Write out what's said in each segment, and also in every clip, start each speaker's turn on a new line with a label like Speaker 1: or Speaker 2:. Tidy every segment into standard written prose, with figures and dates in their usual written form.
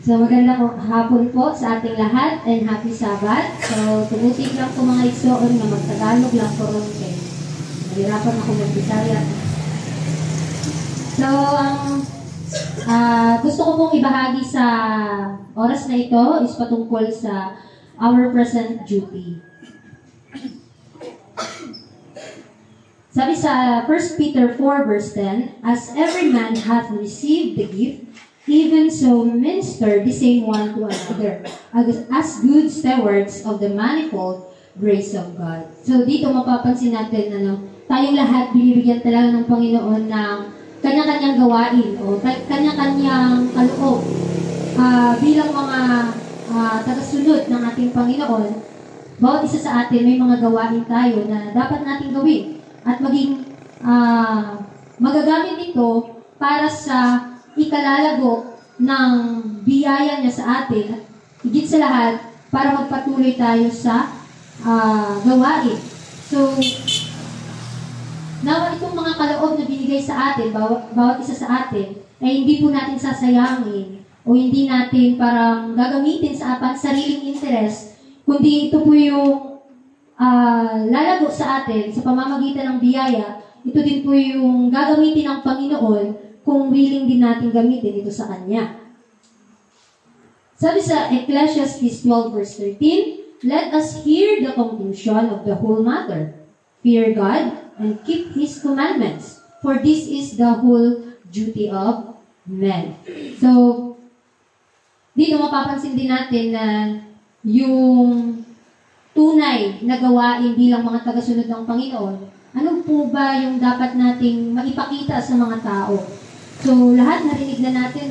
Speaker 1: So magandang hapon po sa ating lahat and happy Sabbath. So tumutik lang po mga igsoon na magtagalog lang po ron kay nahirapan ako mag-Bisaya. So gusto ko pong ibahagi sa oras na ito is patungkol sa our present duty. Sabi sa 1 Peter 4 verse 10, as every man hath received the gift, even so minister the same one to another, as good stewards of the manifold grace of God. So dito mapapansin natin, tayong lahat binibigyan talaga ng Panginoon ng kanya-kanyang gawain o kanya-kanyang kaloob bilang mga tagasunod ng ating Panginoon. Bawat isa sa atin may mga gawain tayo na dapat nating gawin at maging magagamit ito para sa ikalalago ng biyaya niya sa atin at higit sa lahat para magpatuloy tayo sa gawain. So, nawa itong mga kaloob na binigay sa atin, bawat isa sa atin, ay hindi po natin sasayangin o hindi natin parang gagamitin sa sariling interest, kundi ito po yung lalago sa atin sa pamamagitan ng biyaya. Ito din po yung gagamitin ng Panginoon kung willing din natin gamitin ito sa Kanya. Sabi sa Ecclesiastes 12 verse 13, let us hear the conclusion of the whole matter. Fear God and keep His commandments, for this is the whole duty of men. So, dito mapapansin din natin na yung tunay na gawain bilang mga tagasunod ng Panginoon, ano po ba yung dapat nating maipakita sa mga tao? So, lahat narinig na natin,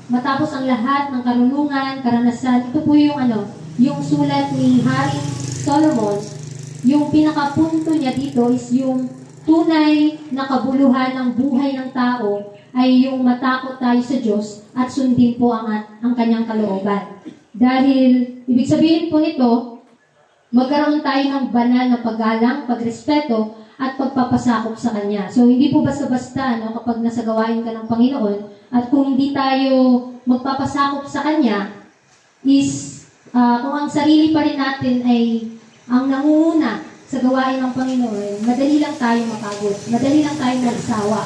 Speaker 1: matapos ang lahat ng karunungan, karanasan, ito po yung yung sulat ni Haring Solomon, yung pinakapunto niya dito is yung tunay na kabuluhan ng buhay ng tao ay yung matakot tayo sa Diyos at sundin po ang kanyang kalooban. Dahil, ibig sabihin po nito, magkaroon tayo ng banal na paggalang, pagrespeto, at pagpapasakop sa Kanya. So, hindi po basta-basta kapag nasa gawain ka ng Panginoon, at kung hindi tayo magpapasakop sa Kanya, is kung ang sarili pa rin natin ay ang nangunguna sa gawain ng Panginoon, madali lang tayo mapagod, madali lang tayo magsawa.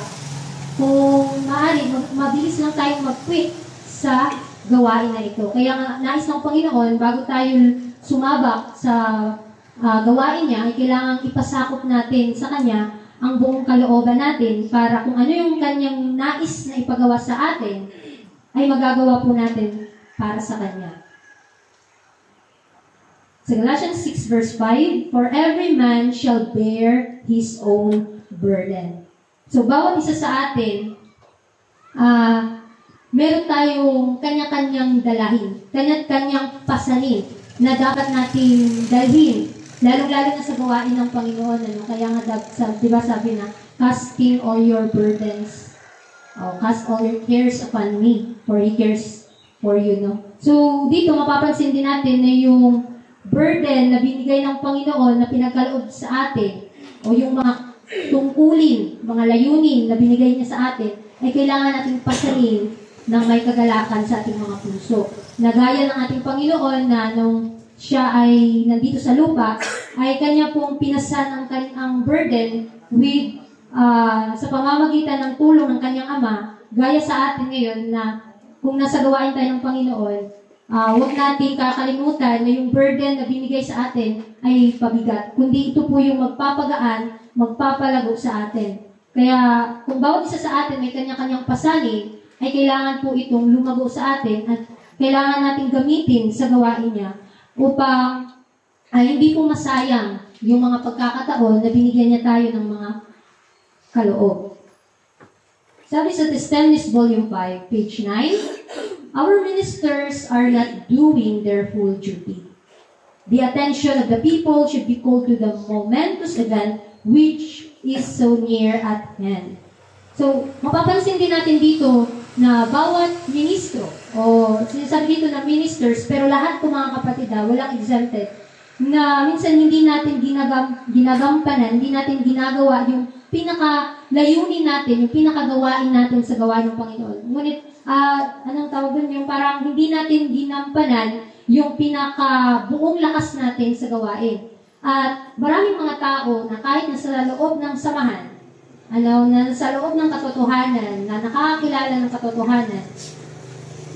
Speaker 1: Kung maaari, mabilis lang tayo mag-quit sa gawain na ito. Kaya nga, nais ng Panginoon, bago tayo sumabak sa gawain niya, ay kailangang ipasakop natin sa Kanya ang buong kalooban natin para kung ano yung Kanyang nais na ipagawa sa atin, ay magagawa po natin para sa Kanya. Sa Galatians 6 verse 5, for every man shall bear his own burden. So, bawat isa sa atin, meron tayong kanya-kanyang dalahin, kanya-kanyang pasanin na dapat nating dalhin, lalong-lalo na sa gawain ng Panginoon. Kaya nga, diba sabi na, casting all your burdens, cast all your cares upon me, for He cares for you, So, dito mapapansin din natin na yung burden na binigay ng Panginoon na pinagkaloob sa atin, o yung mga tungkulin, mga layunin na binigay niya sa atin, ay kailangan nating pasanin ng may kagalakan sa ating mga puso. Nagaya ng ating Panginoon na nung siya ay nandito sa lupa, ay kanya pong pinasan ang burden with sa pamamagitan ng tulong ng kanyang Ama, gaya sa atin ngayon na kung nasa gawain tayo ng Panginoon, huwag natin kakalimutan na yung burden na binigay sa atin ay pabigat, kundi ito po yung magpapagaan, magpapalago sa atin. Kaya kung bawat isa sa atin may kanya-kanyang pasanin, ay kailangan po itong lumago sa atin at kailangan natin gamitin sa gawain niya upang hindi po masayang yung mga pagkakataon na binigyan niya tayo ng mga kaloob. Sabi sa Testimonies Volume 5, page 9, our ministers are not doing their full duty. The attention of the people should be called to the momentous event which is so near at hand. So, mapapansin din natin dito na bawat ministro, o sinasabi dito na ministers, pero lahat po mga kapatid, walang exempted, na minsan hindi natin ginagampanan, hindi natin ginagawa yung pinaka-layunin natin, yung pinakagawain natin sa gawain ng Panginoon. Ngunit anong tawag dun, yung parang hindi natin ginampanan yung pinaka-buong lakas natin sa gawain. At maraming mga tao na kahit nasa loob ng samahan, na sa loob ng katotohanan, na nakakakilala ng katotohanan,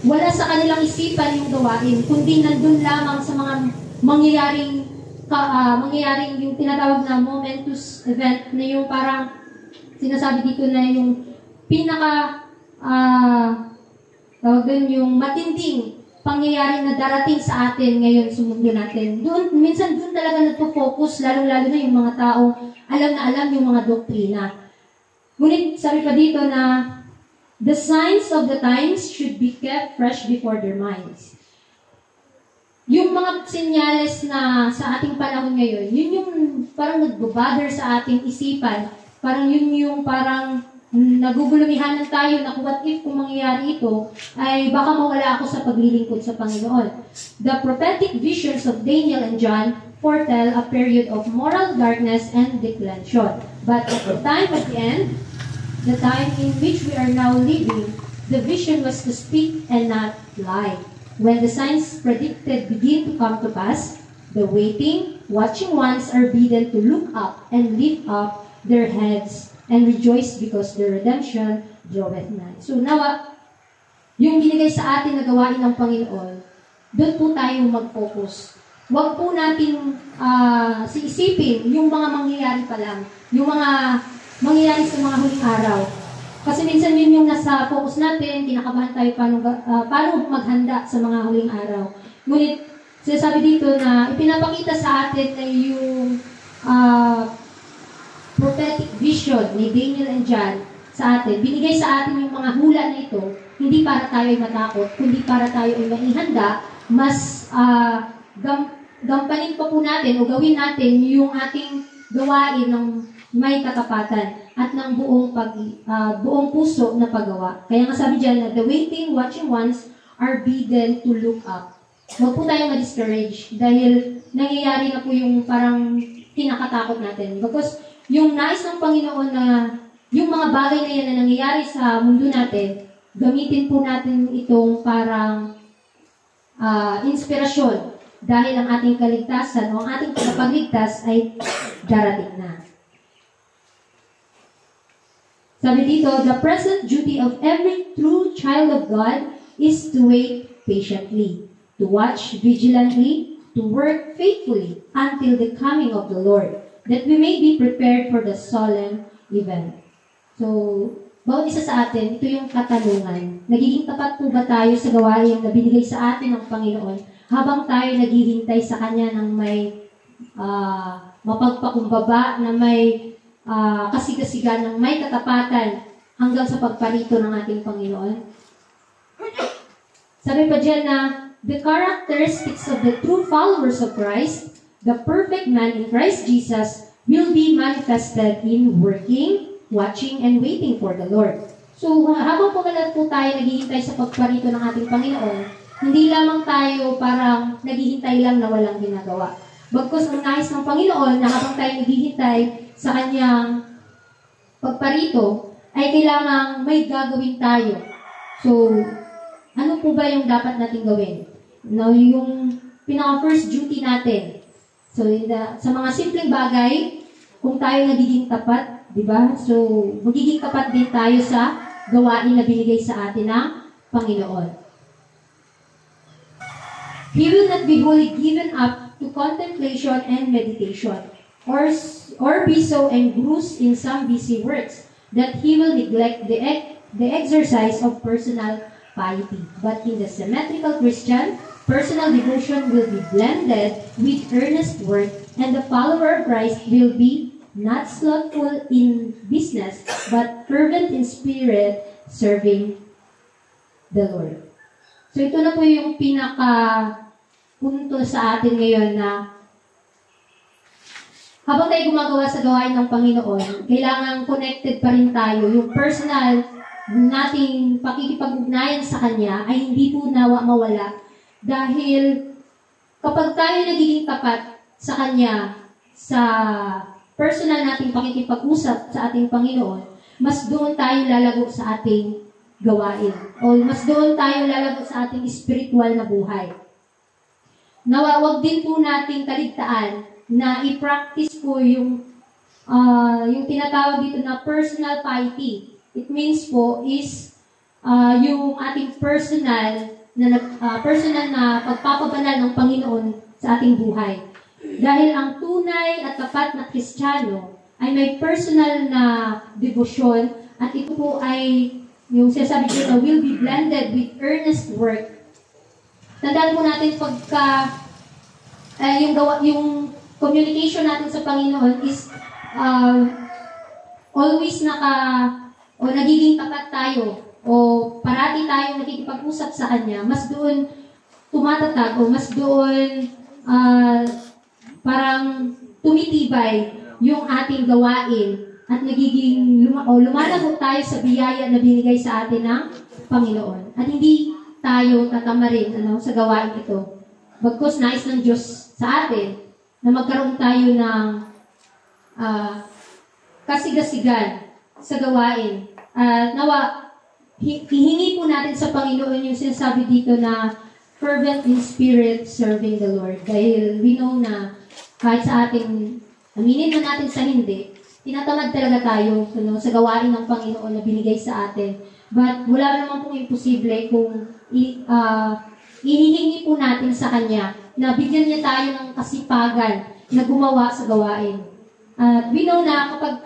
Speaker 1: wala sa kanilang isipan yung gawain, kundi nandun lamang sa mga mangyayaring yung tinatawag na momentous event, na yung parang sinasabi dito na yung tawag dun, yung matinding pangyayari na darating sa atin ngayon sa mundo natin. Minsan doon talaga nagpo-focus, lalong-lalo na yung mga taong alam na alam yung mga doktrina. Ngunit sabi pa dito na the signs of the times should be kept fresh before their minds. Yung mga senyales na sa ating panahon ngayon, yun yung parang nagbo-bother sa ating isipan. Parang yun yung parang nagugulumihanan tayo na what if kung mangyayari ito, ay baka mawala ako sa paglilingkod sa Panginoon. The prophetic visions of Daniel and John foretell a period of moral darkness and declension. But at the time at the end, the time in which we are now living, the vision was to speak and not lie. When the signs predicted begin to come to pass, the waiting, watching ones are bidden to look up and lift up their heads and rejoice because the redemption draweth nigh. So nawa, yung binigay sa atin na gawain ng Panginoon, doon po tayo mag-focus. Huwag po natin siisipin yung mga mangyayari pa lang, yung mga mangyayari sa mga huling araw. Kasi minsan yun yung nasa focus natin, kinakabahan tayo paano maghanda sa mga huling araw. Ngunit, sinasabi dito na ipinapakita sa atin na yung prophetic vision ni Daniel and John sa atin. Binigay sa atin yung mga hula na ito, hindi para tayo ay matakot, kundi para tayo ay maihanda, mas gampanin pa po natin o gawin natin yung ating gawain ng may katapatan at ng buong puso na paggawa. Kaya nga sabi dyan na the waiting, watching ones are bidden to look up. Huwag po tayo ma-discourage dahil nangyayari na po yung parang kinakatakot natin. Because yung nais ng Panginoon na yung mga bagay na yan na nangyayari sa mundo natin, gamitin po natin itong parang inspirasyon dahil ang ating kaligtasan o ang ating pagpagligtas ay darating na. Sabi dito, the present duty of every true child of God is to wait patiently, to watch vigilantly, to work faithfully until the coming of the Lord, that we may be prepared for the solemn event. So, bawat isa sa atin, ito yung katanungan. Nagiging tapat po ba tayo sa gawain na binigay sa atin ng Panginoon habang tayo naghihintay sa Kanya ng may mapagpakumbaba, na may kasigasigan, ng may katapatan hanggang sa pagparito ng ating Panginoon? Sabi pa dyan na the characteristics of the true followers of Christ, the perfect man in Christ Jesus, will be manifested in working, watching, and waiting for the Lord. So, habang po tayo naghihintay sa pagparito ng ating Panginoon, hindi lamang tayo parang naghihintay lang na walang ginagawa. Bagkus ang nais ng Panginoon na habang tayo naghihintay sa Kanyang pagparito, ay kailangang may gagawin tayo. So, ano po ba yung dapat natin gawin? Now, yung pinaka-first duty natin. So, sa mga simpleng bagay, kung tayo nagiging tapat, di ba? So, magiging tapat din tayo sa gawain na binigay sa atin ng Panginoon. He will not be wholly given up to contemplation and meditation, or be so engrossed in some busy works that he will neglect the exercise of personal piety. But in the symmetrical Christian, personal devotion will be blended with earnest work, and the follower of Christ will be not slothful in business, but fervent in spirit, serving the Lord. So ito na po yung pinaka-punto sa atin ngayon na habang tayo gumagawa sa gawain ng Panginoon, kailangan connected pa rin tayo. Yung personal nating pakikipag-ugnayan sa Kanya ay hindi po mawala. Dahil kapag tayo nagiging tapat sa Kanya, sa personal nating pakikipag-usap sa ating Panginoon, mas doon tayo lalago sa ating gawain. O mas doon tayo lalago sa ating spiritual na buhay. Nawawag din po nating kaligtaan na i-practice po yung tinatawag dito na personal piety. It means po is yung ating personal na pagpapabanal ng Panginoon sa ating buhay. Dahil ang tunay at tapat na Kristiyano ay may personal na devotion at ito po ay yung sinasabi ko na will be blended with earnest work. Tandaan po natin pagka yung communication natin sa Panginoon is always nagiging tapat tayo o parati tayong nakikipag-usap sa Kanya, mas doon tumatatag o mas doon parang tumitibay yung ating gawain at lumalago tayo sa biyaya na binigay sa atin ng Panginoon. At hindi tayo tatamarin sa gawain ito. Bagkus nais ng Diyos sa atin na magkaroon tayo ng kasigasigan sa gawain. Hihingi po natin sa Panginoon yung sinasabi dito na fervent in spirit serving the Lord. Dahil we know na kahit sa ating, aminin man natin sa hindi, tinatamad talaga tayo sa gawain ng Panginoon na binigay sa atin. But wala naman pong imposible kung ihihingi po natin sa Kanya na bigyan niya tayo ng kasipagan na gumawa sa gawain. We know na kapag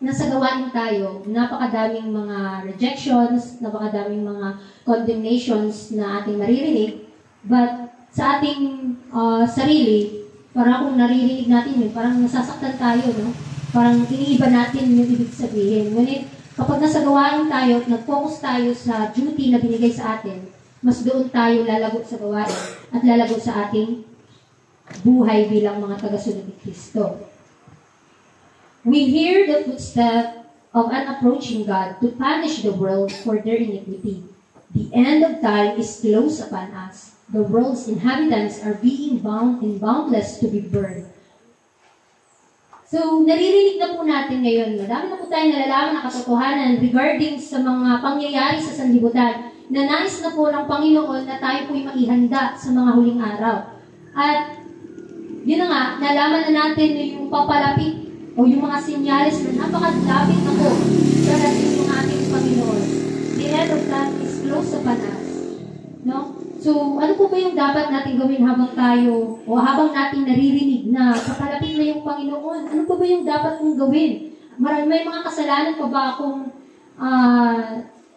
Speaker 1: nasa gawain tayo, napakadaming mga rejections, napakadaming mga condemnations na ating maririnig. But sa ating sarili, parang kung naririnig natin yun, parang nasasaktan tayo, no? Parang iniiba natin yung ibig sabihin. Ngunit kapag nasa gawain tayo, nag-focus tayo sa duty na binigay sa atin, mas doon tayo lalago sa gawain at lalago sa ating buhay bilang mga tagasunod ni Kristo. We hear the footstep of an approaching God to punish the world for their iniquity. The end of time is close upon us. The world's inhabitants are being bound and boundless to be burned. So, naririnig na po natin ngayon, madami na po tayong nalalaman na katotohanan regarding sa mga pangyayari sa sanlibutan na nais na po ng Panginoon na tayo po'y maihanda sa mga huling araw. At yun na nga, nalaman na natin yung papalapit o yung mga sinyales na napakadapit na po darating ng ating Panginoon. The end of time is close upon us. No? So, ano po ba yung dapat natin gawin habang tayo o habang natin naririnig na papalapit na yung Panginoon? Ano po ba yung dapat kong gawin? May mga kasalanan pa ba akong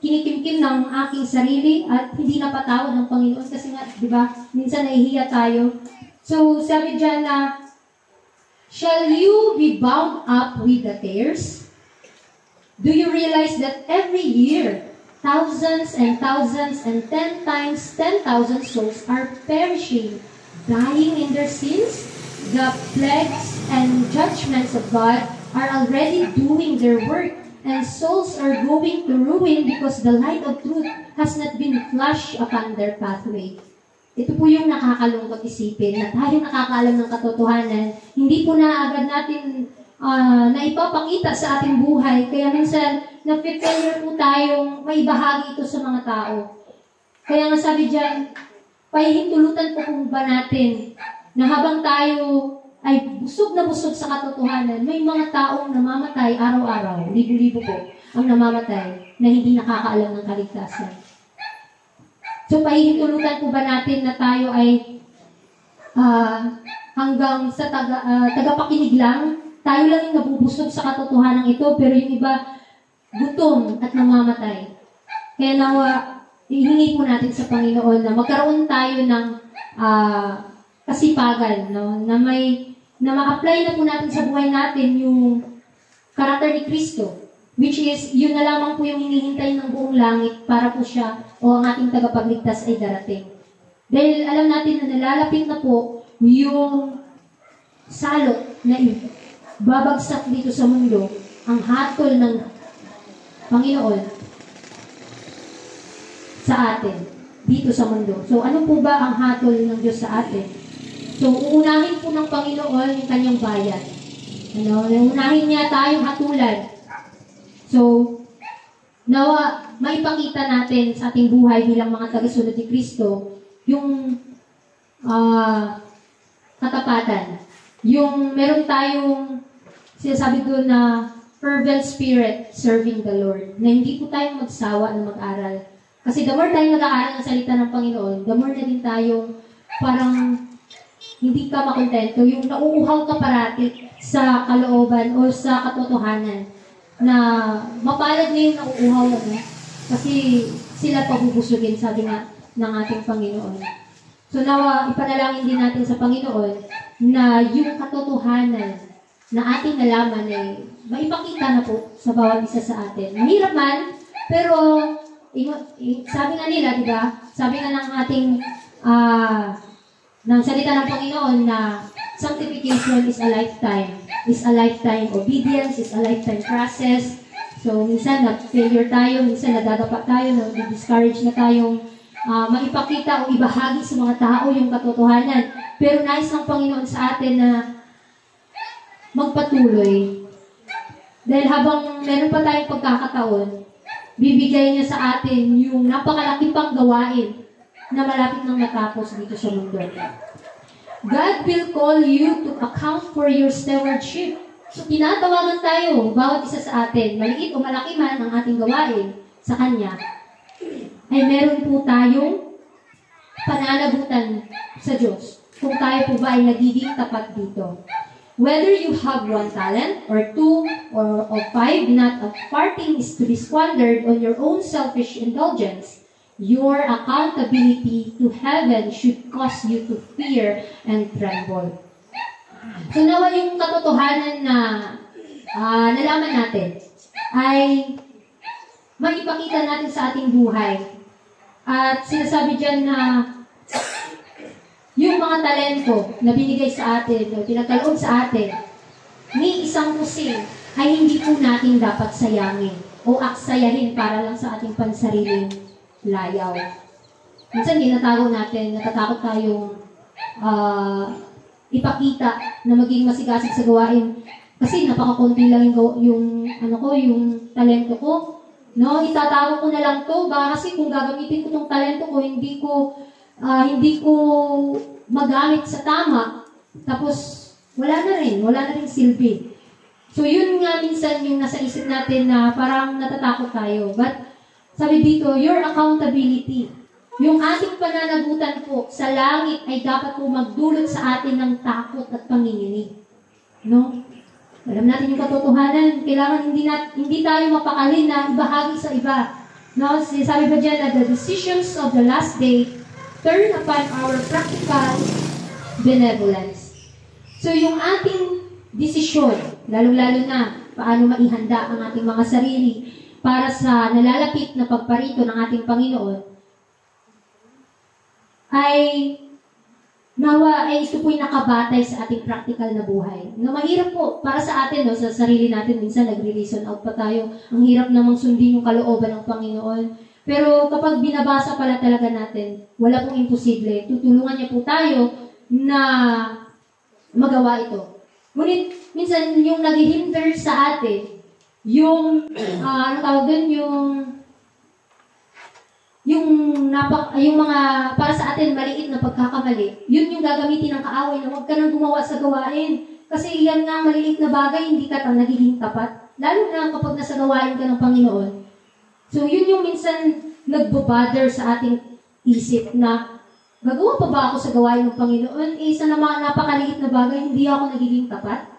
Speaker 1: kinikimkim ng aking sarili at hindi napatawad ng Panginoon? Kasi nga, di ba, minsan nahihiya tayo. So, sabi dyan na, shall you be bound up with the tares? Do you realize that every year, thousands and thousands and 10 times 10,000 souls are perishing, dying in their sins? The plagues and judgments of God are already doing their work, and souls are going to ruin because the light of truth has not been flashed upon their pathway. Ito po yung nakakalungkot isipin, na tayo nakakaalam ng katotohanan, hindi po na agad natin naipapakita sa ating buhay. Kaya minsan, na-failure po tayong may bahagi ito sa mga tao. Kaya nga sabi dyan, pahihintulutan po kung ba natin na habang tayo ay busog na busog sa katotohanan, may mga taong namamatay araw-araw, libo-libo po ang namamatay na hindi nakakaalam ng kaligtasan. So, pahihintulutan po ba natin na tayo ay hanggang sa tagapakinig lang, tayo lang yung nabubusog sa katotohanan ito, pero yung iba gutom at namamatay. Kaya nawa, ihingi po natin sa Panginoon na magkaroon tayo ng kasipagan, no? na ma-apply na po natin sa buhay natin yung karakter ni Kristo, which is, yun na lamang po yung hinihintay ng buong langit para po siya o ang ating tagapagligtas ay darating. Dahil alam natin na nalalapit na po yung salot na babagsak dito sa mundo, ang hatol ng Panginoon sa atin, dito sa mundo. So, ano po ba ang hatol ng Diyos sa atin? So, uunahin po ng Panginoon yung kanyang bayan. Uunahin niya tayong hatulan. So, Nawa, maipakita natin sa ating buhay bilang mga tagasunod ni Kristo yung katapatan. Yung meron tayong sinasabi doon na fervent spirit serving the Lord. Na hindi po tayo magsawa na mag-aral. Kasi the more tayo nag-aaral ng salita ng Panginoon, the more na din tayong parang hindi ka makontento. Yung nauuhaw ka parati sa kalooban o sa katotohanan na mapalad na yung nauuhaw na. Kasi sila pabubusugin, sabi nga ng ating Panginoon. So nawa, ipanalangin din natin sa Panginoon na yung katotohanan na ating nalaman ay maipakita na po sa bawat isa sa atin. Mahirap man, pero sabi nga nila, di ba? Sabi nga ng ating ng salita ng Panginoon na sanctification is a lifetime obedience, is a lifetime process. So, minsan na-failure tayo, minsan nadadapa tayo, na-discourage na tayong maipakita o ibahagi sa mga tao yung katotohanan. Pero nais ng Panginoon sa atin na magpatuloy. Dahil habang meron pa tayong pagkakataon, bibigay niya sa atin yung napakalaki pang gawain na malapit nang matapos dito sa mundo. God will call you to account for your stewardship. So, tinatawagan tayo, bawat isa sa atin, maliit o malaki man ang ating gawain sa Kanya, ay meron po tayong pananagutan sa Diyos kung tayo po ba ay nagiging tapat dito. Whether you have 1 talent, or 2, or 5, not a parting is to be squandered on your own selfish indulgence. Your accountability to heaven should cause you to fear and tremble. So nawa yung katotohanan na nalaman natin ay maipakita natin sa ating buhay. At sinasabi dyan na yung mga talento na binigay sa atin, o pinagkaloob sa atin, may isang kusing ay hindi po natin dapat sayangin o aksayahin para lang sa ating pansariling layaw. Minsan ginatago natin, natatakot tayong ipakita na maging masigasig sa gawain kasi napakakunti lang yung talento ko. No, itatago ko na lang to, baka kasi kung gagamitin ko tong talento ko, hindi ko magamit sa tama, tapos wala na rin silbi. So yun nga minsan yung nasa isip natin na parang natatakot tayo. But sabi dito, your accountability, yung ating pananagutan po sa langit ay dapat po magdulot sa atin ng takot at panginginig. No? Alam natin yung katotohanan, kailangan hindi tayo mapakali na ibahagi sa iba. No? Sabi ba dyan na the decisions of the last day turn upon our practical benevolence. So yung ating desisyon, lalong-lalo na paano maihanda ang ating mga sarili para sa nalalapit na pagparito ng ating Panginoon, ay nawa ay ito po'y nakabatay sa ating practical na buhay. Na mahirap po para sa atin, no, sa sarili natin, minsan nagre-reason out pa tayo. Ang hirap namang sundin yung kalooban ng Panginoon. Pero kapag binabasa pala talaga natin, wala pong imposible. Tutulungan niya po tayo na magawa ito. Ngunit, minsan, yung nag-hinder sa atin, yung mga para sa atin maliit na pagkakamali, yun yung gagamitin ng kaaway na huwag ka nang gumawa sa gawain. Kasi yan nga maliit na bagay, hindi ka nagiging tapat. Lalo na kapag nasa gawain ka ng Panginoon. So yun yung minsan nagbobother sa ating isip na gagawa pa ba ako sa gawain ng Panginoon? Sa napakaliit na bagay, hindi ako nagiging tapat.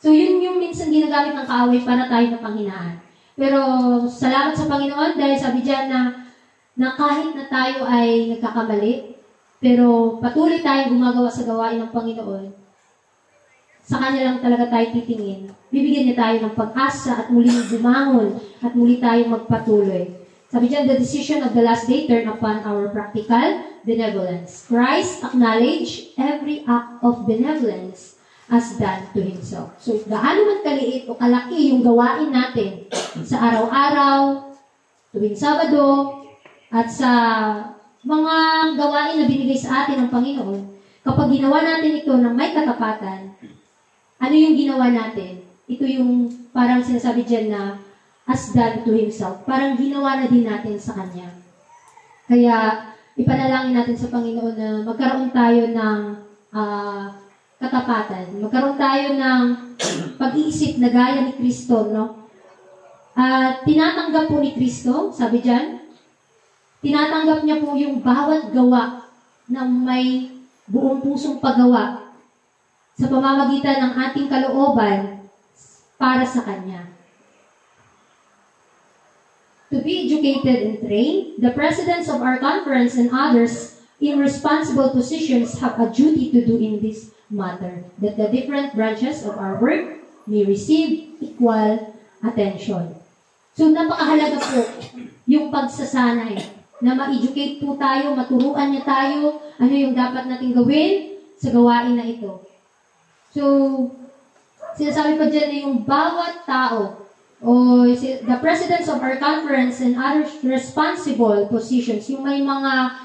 Speaker 1: So yun yung minsan ginagamit ng kaaway para tayo na panghinaan. Pero salamat sa Panginoon dahil sabi dyan na kahit na tayo ay nagkakamali, pero patuloy tayong gumagawa sa gawain ng Panginoon, sa Kanya lang talaga tayo titingin. Bibigyan niya tayo ng pag-asa at muling bumangon at muli tayong magpatuloy. Sabi dyan, the decision of the last day turn upon our practical benevolence. Christ acknowledged every act of benevolence as done to Himself. So, gaano man kaliit o kalaki yung gawain natin sa araw-araw, tuwing Sabado, at sa mga gawain na binigay sa atin ng Panginoon, kapag ginawa natin ito ng may katapatan, ano yung ginawa natin? Ito yung parang sinasabi dyan na has done to Himself. Parang ginawa na din natin sa Kanya. Kaya, ipanalangin natin sa Panginoon na magkaroon tayo ng katapatan. Magkaroon tayo ng pag-iisip na gaya ni Kristo, no? At tinatanggap po ni Kristo, sabi dyan, tinatanggap niya po yung bawat gawa na may buong pusong paggawa sa pamamagitan ng ating kalooban para sa Kanya. To be educated and trained, the presidents of our conference and others in responsible positions have a duty to do in this matter, that the different branches of our work may receive equal attention. So, napakahalaga po yung pagsasanay na ma-educate po tayo, maturuan niya tayo ano yung dapat nating gawin sa gawain na ito. So, sinasabi pa dyan na yung bawat tao o the presidents of our conference and other responsible positions, yung may mga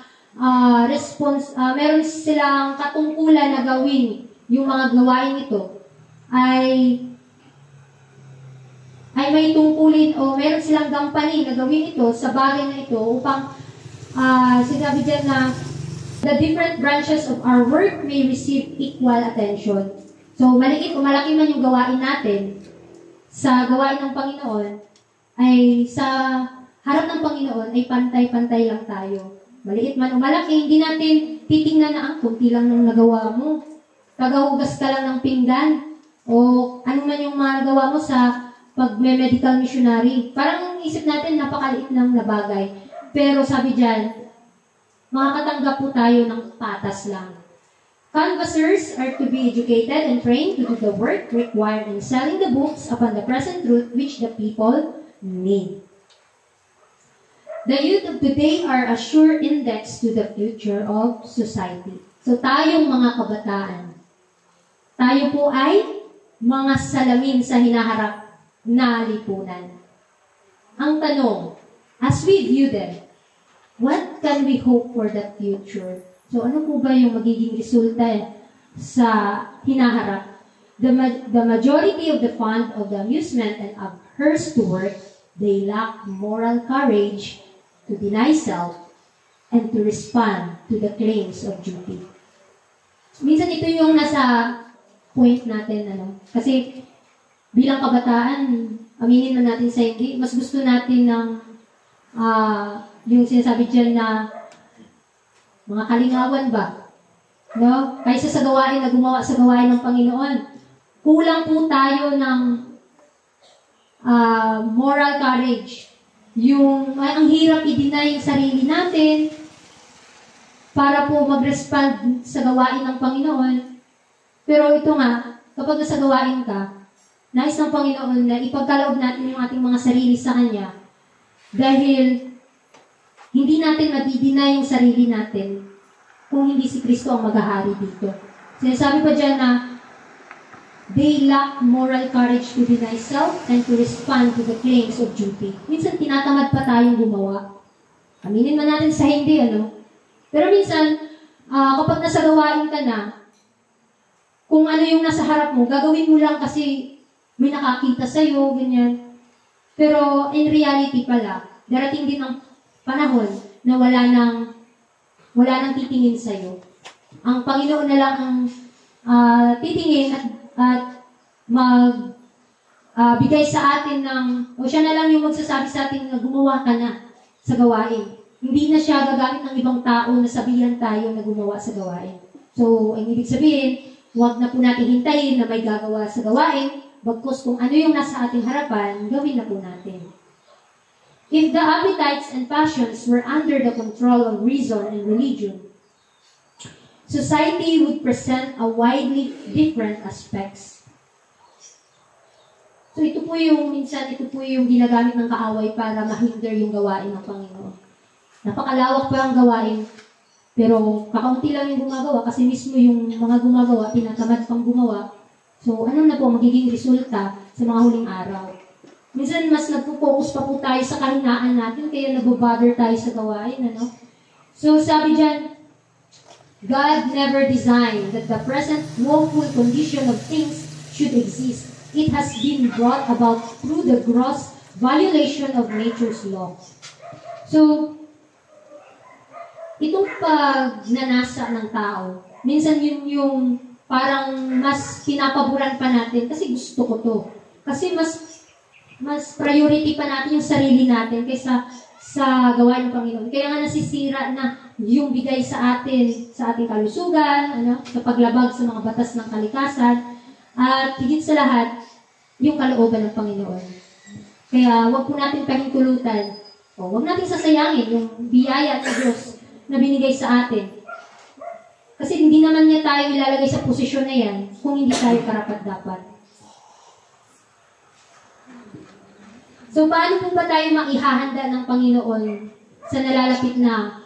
Speaker 1: meron silang katungkulan na gawin yung mga gawain ito, ay may tungkulin o meron silang gampanin na gawin ito sa bagay na ito upang sinabi dyan na the different branches of our work may receive equal attention. So, maliit o malaki man yung gawain natin, sa gawain ng Panginoon, ay sa harap ng Panginoon ay pantay-pantay lang tayo. Maliit man o malaki, hindi natin titingnan na ang kunti lang ng nagawa mo. Tagahugas ka lang ng pinggan o ano man yung mga nagawa mo sa pag-medical missionary. Parang isip natin napakaliit ng nabagay. Pero sabi dyan, makakatanggap po tayo ng patas lang. Canvassers are to be educated and trained to do the work required in selling the books upon the present truth which the people need. The youth of today are a sure index to the future of society. So tayong mga kabataan, tayo po ay mga salamin sa hinaharap na lipunan. Ang tanong, as we view them, what can we hope for the future? So, ano po ba yung magiging resulta sa hinaharap? The majority of the fond of the amusement and averse to work, they lack moral courage to deny self and to respond to the claims of duty. Minsan ito yung nasa point natin, kasi bilang kabataan, aminin man natin sa hindi, mas gusto natin ng yung sinasabi dyan na mga kalingawan ba? No? Kaysa sa gawain na gumawa sa gawain ng Panginoon. Kulang po tayo ng moral courage. Ang hirap i-deny yung sarili natin para po mag-respond sa gawain ng Panginoon. Pero ito nga, kapag nasa gawain ka, nais ng Panginoon na ipagkaloob natin yung ating mga sarili sa Kanya dahil hindi natin madi-deny yung sarili natin kung hindi si Kristo ang maghahari dito. Sinasabi pa dyan na they lack moral courage to deny self and to respond to the claims of duty. Minsan tinatamad pa tayong gumawa. Aminin man natin sa hindi, Pero minsan, kapag nasa gawain ka na, kung ano yung nasa harap mo, gagawin mo lang kasi may nakakita sa'yo, ganyan. Pero in reality pala, darating din ang panahon na wala nang titingin sa'yo. Ang Panginoon na lang ang titingin at bigay sa atin o siya na lang yung magsasabi sa atin na gumawa ka na sa gawain. Hindi na siya gagamit ng ibang tao na sabihan tayo na gumawa sa gawain. So, ang ibig sabihin, huwag na po natin hintayin na may gagawa sa gawain, bagkus kung ano yung nasa ating harapan, gawin na po natin. If the appetites and passions were under the control of reason and religion, society would present a widely different aspects. So ito po yung ginagamit ng kaaway para mahinder yung gawain ng Panginoon. Napakalawak pa ang gawain, pero kakaunti lang yung gumagawa kasi mismo yung mga gumagawa, tinatamad pang gumawa. So ano na po magiging resulta sa mga huling araw? Minsan, mas nagpo-focus pa po tayo sa kahinaan natin, kaya nabobother tayo sa gawain, So, sabi dyan, God never designed that the present woeful condition of things should exist. It has been brought about through the gross violation of nature's law. So, itong pagnanasa ng tao, minsan yun yung parang mas pinapaboran pa natin kasi gusto ko to. Kasi mas priority pa natin yung sarili natin kaysa sa gawain ng Panginoon. Kaya nga nasisira na yung bigay sa ating kalusugan, sa paglabag sa mga batas ng kalikasan, at higit sa lahat, yung kalooban ng Panginoon. Kaya wag po natin pahintulutan, wag natin sasayangin yung biyaya ng Diyos na binigay sa atin. Kasi hindi naman niya tayo ilalagay sa posisyon na yan kung hindi tayo karapat-dapat. So, paano po ba tayo maihahanda ng Panginoon sa nalalapit na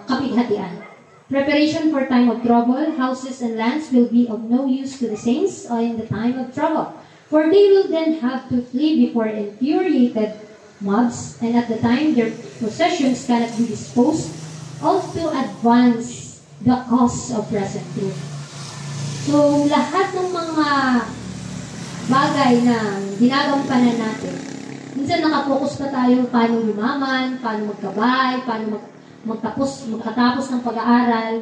Speaker 1: kapighatian? Preparation for time of trouble, houses and lands will be of no use to the saints in the time of trouble. For they will then have to flee before infuriated mobs, and at the time their possessions cannot be disposed of to advance the cause of present truth. So, lahat ng mga bagay na ginagampanan natin, minsan nakapokus pa tayo paano yumaman, paano magkabay, paano magkatapos ng pag-aaral.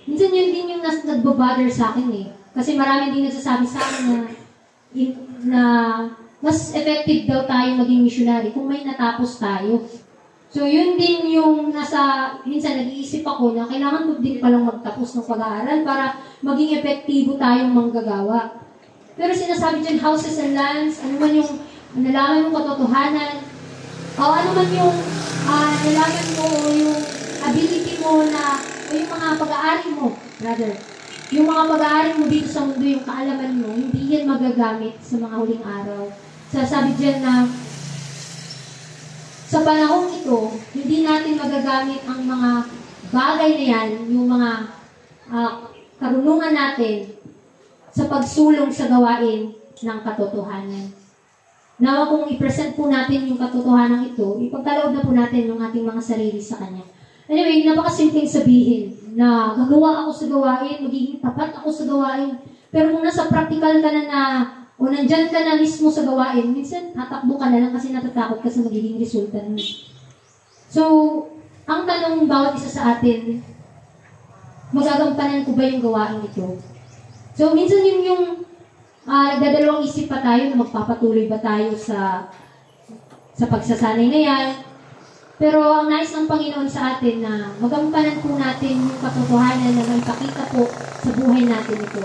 Speaker 1: Minsan yun din yung nagbabother sa akin eh. Kasi marami din nagsasabi sa akin na mas effective daw tayo maging missionary kung may natapos tayo. So yun din yung minsan nag-iisip ako na kailangan ko din palang magtapos ng pag-aaral para maging epektibo tayong manggagawa. Pero sinasabi dyan, houses and lands, ano man yung nalaman mong katotohanan, o ano man yung nalaman mo, yung ability mo na, o yung mga pag-aari mo, brother, yung mga pag-aari mo dito sa mundo, yung kaalaman mo, hindi yan magagamit sa mga huling araw. Sasabi dyan na, sa panahon ito, hindi natin magagamit ang mga bagay na yan, yung mga karunungan natin, sa pagsulong sa gawain ng katotohanan. Nawa kung i-present po natin yung katotohanan ito, ipagkaloob na po natin yung ating mga sarili sa Kanya. Anyway, napakasimpleng sabihin na gagawa ako sa gawain, magiging tapat ako sa gawain, pero kung nasa practical ka o nandyan ka na mismo sa gawain, minsan tatakbo ka na lang kasi natatakot ka sa magiging resulta nun. So, ang tanong bawat isa sa atin, magagampanan ko ba yung gawain ito? So, minsan yung nagdadalawang isip pa tayo na magpapatuloy ba tayo sa pagsasanay na yan. Pero ang nais ng Panginoon sa atin na magampanan po natin yung katotohanan na maipakita po sa buhay natin ito.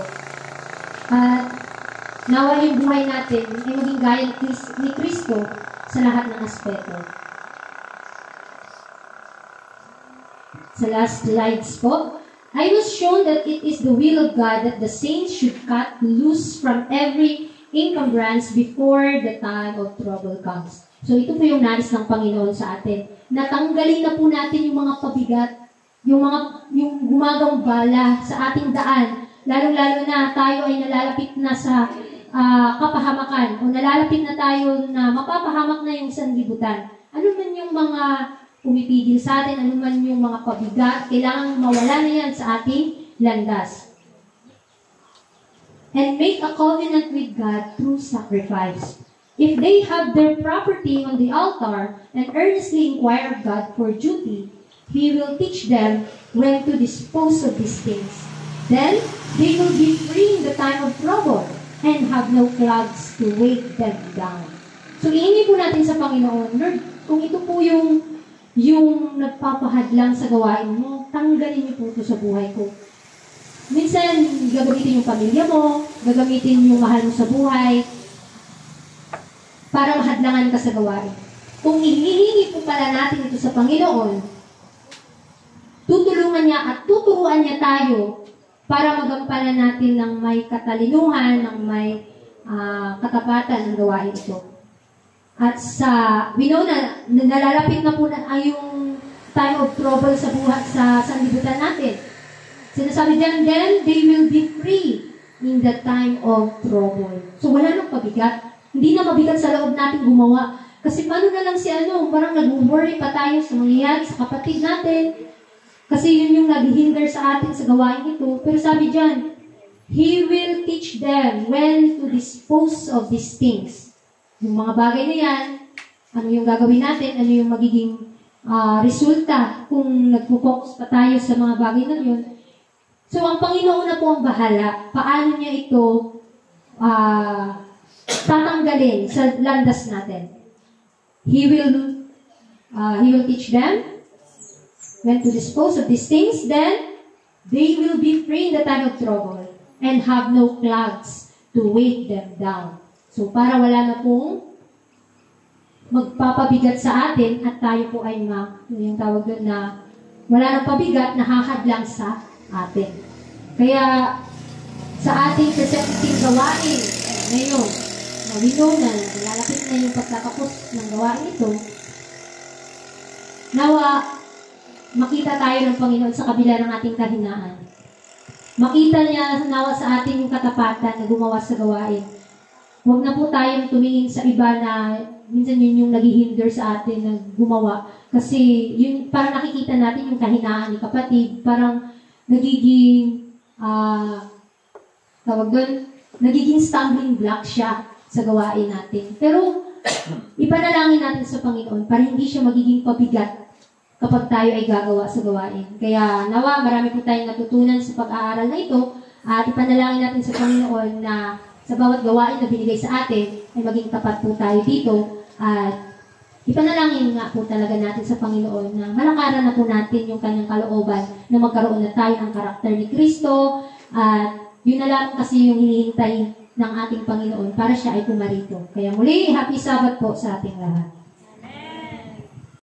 Speaker 1: At nawa yung buhay natin ay maging gaya ni Kristo sa lahat ng aspeto. Sa last slides po, I was shown that it is the will of God that the saints should cut loose from every encumbrance before the time of trouble comes. So ito po yung nais ng Panginoon sa atin. Natanggalin na po natin yung mga pabigat, yung gumagambala sa ating daan. Lalo-lalo na tayo ay nalalapit na sa kapahamakan o nalalapit na tayo na mapapahamak na yung sanlibutan. Ano man yung mga pumipigil sa atin, ano man yung mga pabigat, kailangan mawala na yan sa ating landas. And make a covenant with God through sacrifice. If they have their property on the altar and earnestly inquire of God for duty, He will teach them when to dispose of these things. Then they will be free in the time of trouble and have no clouds to weigh them down. So, iingi po natin sa Panginoon, Lord, kung ito po yung nagpapahadlang sa gawain mo, tanggalin niyo po ito sa buhay ko. Minsan, gagamitin yung pamilya mo, gagamitin yung mahal mo sa buhay, para mahadlangan ka sa gawain. Kung ihihingi po pala natin ito sa Panginoon, tutulungan niya at tuturuan niya tayo para magampanan natin ng may katalinuhan, ng may katapatan ng gawain ito. At we know na nalalapit na po na yung time of trouble sa buhay, sa sanlibutan natin. Sinasabi dyan, then they will be free in the time of trouble. So wala nang pabigat. Hindi na mabigat sa loob natin gumawa. Kasi paano na lang parang nag-worry pa tayo sa mangyayari sa kapatid natin. Kasi yun yung nag-hinder sa atin sa gawain ito. Pero sabi dyan, He will teach them when to dispose of these things. yung mga bagay na yan, ano yung gagawin natin, ano yung magiging resulta kung nagpo-focus pa tayo sa mga bagay na yun. So, ang Panginoon na po ang bahala. Paano niya ito tatanggalin sa landas natin? He will teach them when to dispose of these things, then they will be free in the time of trouble and have no clouds to weight them down. So, para wala na pong magpapabigat sa atin at tayo po ay yung tawag doon na wala nang pabigat na hahadlang sa atin. Kaya sa ating presenting gawain ngayon, we know na lalapit na yung pagtatapos ng gawain ito, nawa makita tayo ng Panginoon sa kabila ng ating kahinaan. Makita niya nawa sa atin yung katapatan na gumawa sa gawain. Huwag na po tayong tumingin sa iba na minsan yun yung naghihinder sa atin na gumawa. Kasi yun, parang nakikita natin yung kahinaan ni kapatid. Parang nagiging, tawag doon, nagiging stumbling block siya sa gawain natin. Pero, ipanalangin natin sa Panginoon para hindi siya magiging pabigat kapag tayo ay gagawa sa gawain. Kaya, nawa, marami po tayong natutunan sa pag-aaral na ito at ipanalangin natin sa Panginoon na sa bawat gawain na binigay sa atin, ay maging tapat po tayo dito. At ipanalangin nga po talaga natin sa Panginoon na malakaran na po natin yung kanyang kalooban na magkaroon na tayo ng karakter ni Kristo. At yun na lang kasi yung hinihintay ng ating Panginoon para siya ay pumarito. Kaya muli, happy Sabbath po sa ating lahat.